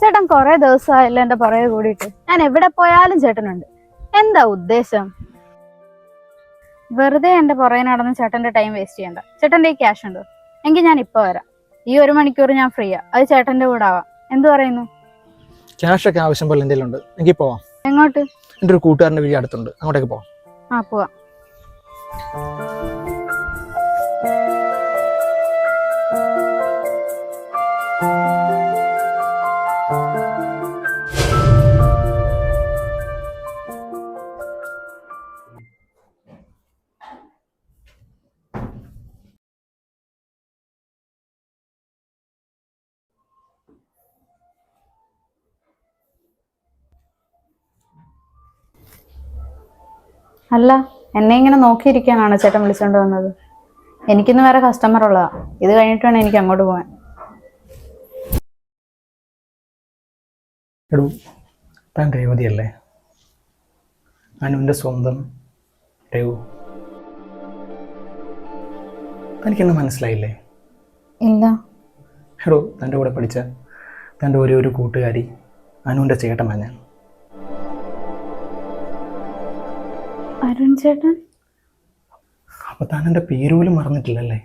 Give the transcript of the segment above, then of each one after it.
ചേട്ടൻ കുറെ ദിവസമായില്ല എന്റെ പുറകെ കൂടിയിട്ട്. ഞാൻ എവിടെ പോയാലും ചേട്ടനുണ്ട്. എന്താ ഉദ്ദേശം? വെറുതെ എന്റെ പുറകെ നടന്ന് ചേട്ടന്റെ ടൈം വേസ്റ്റ് ചെയ്യണ്ട. ചേട്ടന്റെ ഈ ക്യാഷ് ഉണ്ടോ? എങ്കിൽ ഞാൻ ഇപ്പൊ വരാം. ഈ 1 മണിക്കൂർ ഞാൻ ഫ്രീയാ. അത് ചേട്ടന്റെ കൂടെ ആവാം. എന്തു പറയുന്നു? ക്യാഷ് ഒക്കെ ആവശ്യം പോലെ എന്തെങ്കിലും ഉണ്ട് എനിക്ക് പോവാം. എങ്ങോട്ട്? എൻ്റെ ഒരു കൂട്ടുകാരൻ്റെ വീട് അടുത്തുണ്ട്, അങ്ങോട്ടേക്ക് പോവാം. പോവാം. അല്ല, എന്നെ ഇങ്ങനെ നോക്കിയിരിക്കാനാണ് ചേട്ടൻ വിളിച്ചോണ്ട് വന്നത്? എനിക്കിന്ന് വേറെ കസ്റ്റമർ ഉള്ളതാ. ഇത് കഴിഞ്ഞിട്ട് വേണം എനിക്ക് അങ്ങോട്ട് പോകാൻ. എടൂ, താൻ രേവതിയല്ലേ? അനുവിൻ്റെ സ്വന്തം രേവു. തനിക്കെന്നെ മനസ്സിലായില്ലേ? ഇല്ല. എടൂ, തൻ്റെ കൂടെ പഠിച്ച തൻ്റെ ഒരു കൂട്ടുകാരി അനുവിൻ്റെ ചേട്ടൻ ഞാൻ. അരുൺ ചേട്ടൻ? അപ്പൊ താൻ എൻ്റെ പേര് പോലും മറന്നിട്ടില്ലല്ലേ?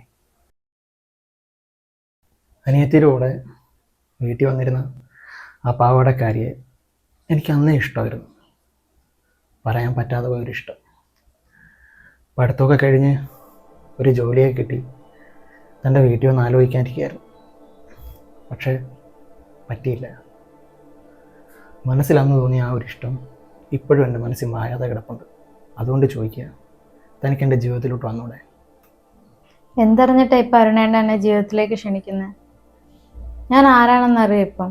അനിയത്തിയുടെ കൂടെ വീട്ടിൽ വന്നിരുന്ന ആ പാവാടക്കാരിയെ എനിക്ക് അന്നേ ഇഷ്ടമായിരുന്നു. പറയാൻ പറ്റാതെ പോയൊരിഷ്ടം. പഠിത്തമൊക്കെ കഴിഞ്ഞ് ഒരു ജോലിയൊക്കെ കിട്ടി തൻ്റെ വീട്ടിൽ വന്ന് ആലോചിക്കാനിരിക്കുകയായിരുന്നു. പക്ഷേ പറ്റിയില്ല. മനസ്സിലന്ന് തോന്നിയ ആ ഒരു ഇഷ്ടം ഇപ്പോഴും എൻ്റെ മനസ്സിൽ മായാതെ കിടപ്പുണ്ട്. അതുകൊണ്ട് ചോദിക്കുക, തനിക്ക് എൻ്റെ ജീവിതത്തിലോട്ട് വന്നൂടെ? എന്തറിഞ്ഞിട്ടാ ഇപ്പം അരുണേണ്ണ എന്നെ ജീവിതത്തിലേക്ക് ക്ഷണിക്കുന്നത്? ഞാൻ ആരാണെന്ന് അറിയാം. ഇപ്പം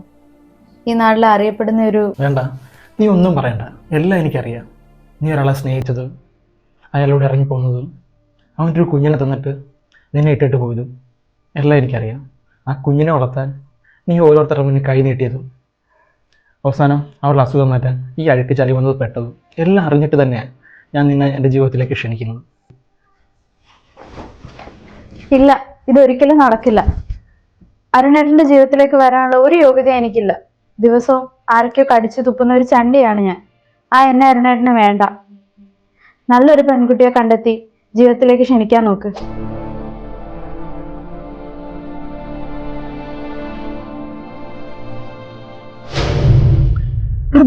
ഈ നാട്ടിൽ അറിയപ്പെടുന്ന ഒരു... വേണ്ട, നീ ഒന്നും പറയണ്ട. എല്ലാം എനിക്കറിയാം. നീ ഒരാളെ സ്നേഹിച്ചത്, അയാളോട് ഇറങ്ങിപ്പോകുന്നതും, അവൻ്റെ ഒരു കുഞ്ഞിനെ തന്നിട്ട് നിന്നെ ഇട്ടിട്ട് പോയതും എല്ലാം എനിക്കറിയാം. ആ കുഞ്ഞിനെ വളർത്താൻ നീ ഓരോരുത്തരുടെ മുന്നിൽ കൈ നീട്ടിയതും അവസാനം അവളുടെ അസുഖം മാറ്റാൻ ഈ അഴുക്ക് ചളി വന്നത് പെട്ടതും എല്ലാം അറിഞ്ഞിട്ട് തന്നെയാണ് ഞാൻ നിന്നെ എൻ്റെ ജീവിതത്തിലേക്ക് ക്ഷണിക്കുന്നത്. ഇല്ല, ഇതൊരിക്കലും നടക്കില്ല. അരുണേട്ടന്റെ ജീവിതത്തിലേക്ക് വരാനുള്ള ഒരു യോഗ്യത എനിക്കില്ല. ദിവസവും ആരൊക്കെയോ കടിച്ചു തുപ്പുന്ന ഒരു ചണ്ടിയാണ് ഞാൻ. എന്നെ അരുണേട്ടന് വേണ്ട. നല്ലൊരു പെൺകുട്ടിയെ കണ്ടെത്തി ജീവിതത്തിലേക്ക് ക്ഷണിക്കാൻ നോക്ക്.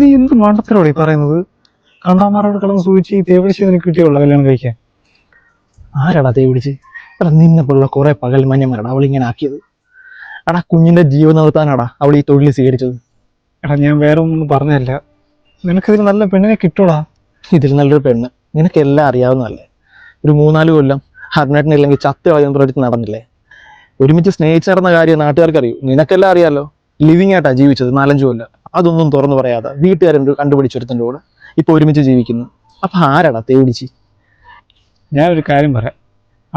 നീ എന്ത് മണ്ടത്തിലൂടെ പറയുന്നത്? കണ്ടാമാരോട് കിടന്ന് സൂചിച്ച് ഈ തേവിടിച്ച് നിനക്ക് കിട്ടിയുള്ള കല്യാണം കഴിക്കാൻ? ആരാടാ തേവിടിച്ച്? എടാ, നിന്നെ പോലുള്ള കുറെ പകൽ മഞ്ഞന്മാരാടാ അവളിങ്ങനെ ആക്കിയത്. എടാ, കുഞ്ഞിന്റെ ജീവൻ നിർത്താനാടാ അവൾ ഈ തൊഴിൽ സ്വീകരിച്ചത്. എടാ, ഞാൻ വേറെ ഒന്നും പറഞ്ഞല്ല. നിനക്കിതിൽ നല്ല പെണ്ണിനെ കിട്ടൂടാ. ഇതിൽ നല്ലൊരു പെണ്ണ് നിനക്കെല്ലാം അറിയാവുന്നതല്ലേ? ഒരു 3-4 കൊല്ലം അരുണേട്ടനില്ലെങ്കിൽ ചത്ത് കളയുന്ന പ്രവൃത്തി നടന്നില്ലേ? ഒരുമിച്ച് സ്നേഹിച്ച് നടന്ന കാര്യം നാട്ടുകാർക്ക് അറിയൂ. നിനക്കെല്ലാം അറിയാലോ. ലിവിങ് ആയിട്ടാ ജീവിച്ചത് 4-5 കൊല്ലം. അതൊന്നും തുറന്നു പറയാതെ വീട്ടുകാരെ കണ്ടുപിടിച്ചൊരുത്തൻ്റെ കൂടെ ഇപ്പൊ ഒരുമിച്ച് ജീവിക്കുന്നു. അപ്പൊ ആരാടാ തേവിടിച്ച്? ഞാനൊരു കാര്യം പറയാം.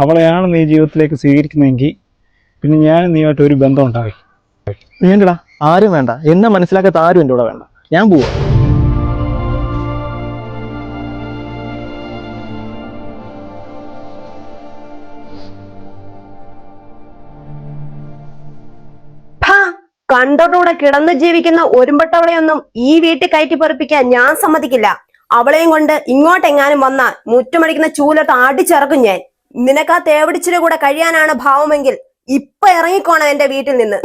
അവളെയാണ് നീ ജീവിതത്തിലേക്ക് സ്വീകരിക്കുന്നതെങ്കിൽ പിന്നെ ഞാൻ നീയായിട്ട് ഒരു ബന്ധം ഉണ്ടാവേ. വേണ്ടടാ, ആരും വേണ്ട. എന്നെ മനസ്സിലാക്കാത്ത ആരും എൻ്റെ കൂടെ വേണ്ട. ഞാൻ പോവാ. കണ്ടോടുകൂടെ കിടന്നു ജീവിക്കുന്ന ഒരുമ്പട്ടവളെയൊന്നും ഈ വീട്ടിൽ കയറ്റി പെറുപ്പിക്കാൻ ഞാൻ സമ്മതിക്കില്ല. അവളെയും കൊണ്ട് ഇങ്ങോട്ടെങ്ങാനും വന്നാൽ മുറ്റുമടിക്കുന്ന ചൂലത്ത് അടിച്ചിറക്കും ഞാൻ. നിനക്ക് ആ തേവടിച്ചിന്റെ കൂടെ കഴിയാനാണ് ഭാവമെങ്കിൽ ഇപ്പൊ ഇറങ്ങിക്കോണം എന്റെ വീട്ടിൽ നിന്ന്.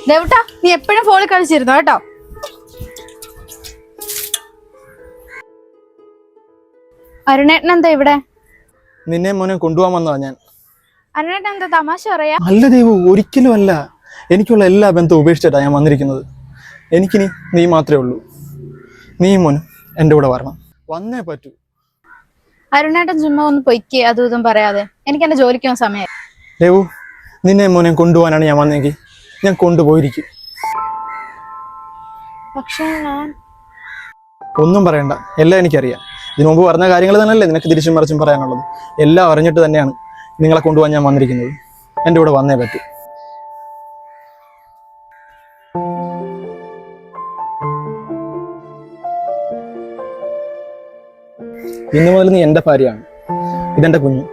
ദേവട്ടാ, നീ എപ്പോഴും ഫോണിൽ കളിച്ചിരുന്നോ കേട്ടോ. അരുണേട്ടൻ എന്താ ഇവിടെ? നിന്നെ മോനെ കൊണ്ടുപോകാൻ വന്നതാ ഞാൻ. അരുണേട്ടൻ എന്താ തമാശ പറയാ? അല്ല ദേവു, ഒരിക്കലും അല്ല. എനിക്കുള്ള എല്ലാ ബന്ധവും ഉപേക്ഷിച്ചിട്ടാണ് ഞാൻ വന്നിരിക്കുന്നത്. എനിക്കിനി നീ മാത്രമേ ഉള്ളൂ. നീ മോനും എൻ്റെ കൂടെ വരണം, വന്നേ പറ്റൂ. അരുണേട്ടൻ ചുമ്മാ ഒന്ന് പൊയ്ക്ക് അതും ഇതും പറയാതെ. എനിക്ക് എന്റെ ജോലിക്ക് പോകാൻ സമയം. ദേവു, നിന്നെ മോനെ കൊണ്ടുപോകാനാണ് ഞാൻ വന്നെങ്കിൽ ഞാൻ കൊണ്ടുപോയിരിക്കും. പക്ഷേ ഞാൻ ഒന്നും പറയണ്ട, എല്ലാം എനിക്കറിയാം. ഇതിനു മുമ്പ് പറഞ്ഞ കാര്യങ്ങൾ തന്നെയല്ലേ നിനക്ക് തിരിച്ചും മറിച്ചും പറയാനുള്ളത്. എല്ലാം അറിഞ്ഞിട്ട് തന്നെയാണ് നിങ്ങളെ കൊണ്ടുപോകാൻ ഞാൻ വന്നിരിക്കുന്നത്. എൻ്റെ കൂടെ വന്നേ പറ്റൂ. ഇന്നു മുതൽ നീ എൻ്റെ ഭാര്യയാണ്. ഇതെൻ്റെ കുഞ്ഞ്.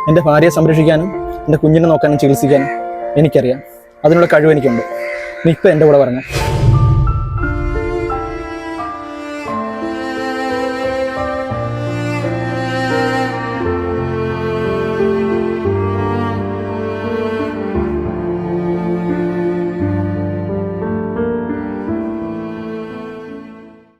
എൻ്റെ ഭാര്യയെ സംരക്ഷിക്കാനും എൻ്റെ കുഞ്ഞിനെ നോക്കാനും ചികിത്സിക്കാനും എനിക്കറിയാം. അതിനുള്ള കഴിവ് എനിക്കുണ്ട്. നീ ഇപ്പം എൻ്റെ കൂടെ പറഞ്ഞേ.